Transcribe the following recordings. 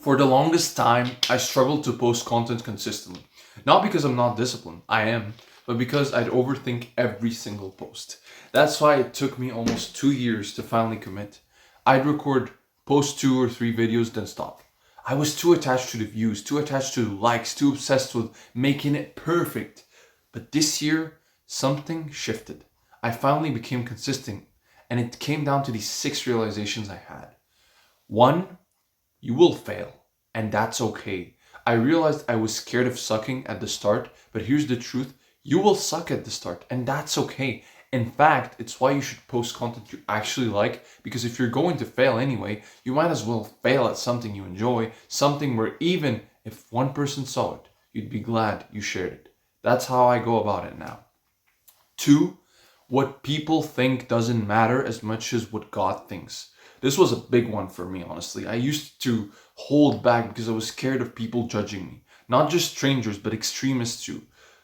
For the longest time, I struggled to post content consistently. Not because I'm not disciplined, I am, but because I'd overthink every single post. That's why it took me almost 2 years to finally commit. I'd record, post 2 or 3 videos, then stop. I was too attached to the views, too attached to the likes, too obsessed with making it perfect. But this year, something shifted. I finally became consistent, and it came down to these 6 realizations I had. One, you will fail, and that's okay. I realized I was scared of sucking at the start, but here's the truth: you will suck at the start, and that's okay. In fact, it's why you should post content you actually like, because if you're going to fail anyway, you might as well fail at something you enjoy, something where even if one person saw it, you'd be glad you shared it. That's how I go about it now. Two, what people think doesn't matter as much as what God thinks. This was a big one for me, honestly. I used to hold back because I was scared of people judging me. Not just strangers, but extremists too.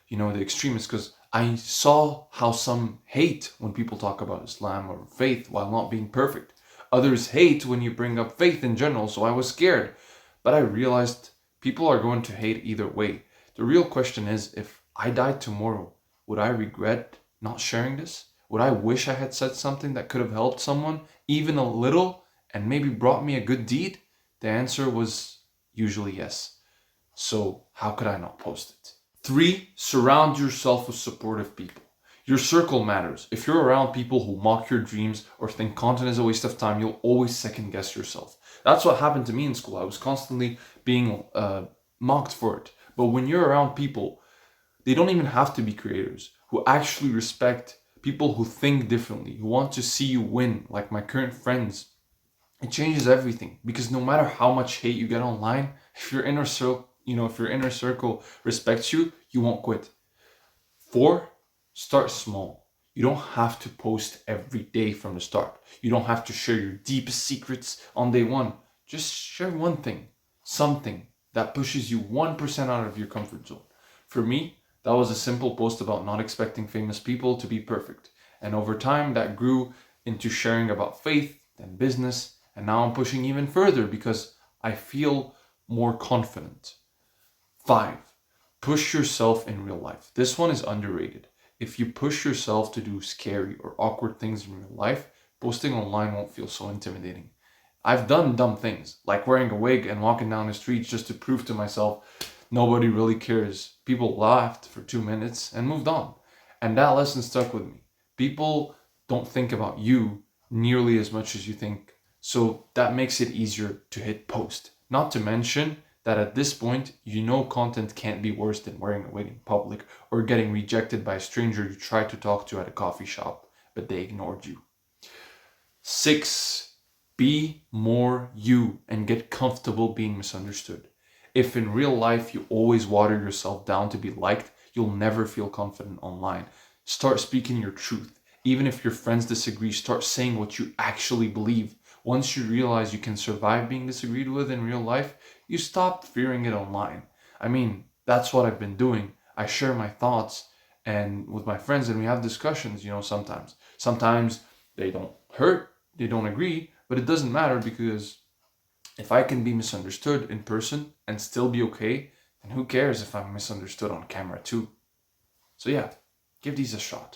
The extremists, because I saw how some hate when people talk about Islam or faith while not being perfect. Others hate when you bring up faith in general, so I was scared. But I realized people are going to hate either way. The real question is, if I died tomorrow, would I regret not sharing this? Would I wish I had said something that could have helped someone, even a little, and maybe brought me a good deed? The answer was usually yes. So how could I not post it? Three, surround yourself with supportive people. Your circle matters. If you're around people who mock your dreams or think content is a waste of time, you'll always second guess yourself. That's what happened to me in school. I was constantly being mocked for it. But when you're around people, they don't even have to be creators, who actually respect people who think differently, who want to see you win, like my current friends, it changes everything. Because no matter how much hate you get online, if your inner circle respects you, you won't quit. Four, start small. You don't have to post every day from the start. You don't have to share your deepest secrets on day one. Just share one thing, something that pushes you 1% out of your comfort zone. For me, that was a simple post about not expecting famous people to be perfect. And over time, that grew into sharing about faith, then business, and now I'm pushing even further because I feel more confident. Five, push yourself in real life. This one is underrated. If you push yourself to do scary or awkward things in real life, posting online won't feel so intimidating. I've done dumb things, like wearing a wig and walking down the streets just to prove to myself nobody really cares. People laughed for 2 minutes and moved on. And that lesson stuck with me. People don't think about you nearly as much as you think. So that makes it easier to hit post. Not to mention that at this point, content can't be worse than wearing a wig in public or getting rejected by a stranger you tried to talk to at a coffee shop, but they ignored you. Six, be more you and get comfortable being misunderstood. If in real life you always water yourself down to be liked, you'll never feel confident online. Start speaking your truth. Even if your friends disagree, start saying what you actually believe. Once you realize you can survive being disagreed with in real life, you stop fearing it online. I mean, that's what I've been doing. I share my thoughts and with my friends and we have discussions, sometimes. Sometimes they don't hurt, they don't agree, but it doesn't matter because if I can be misunderstood in person and still be okay, then who cares if I'm misunderstood on camera too? So yeah, give these a shot.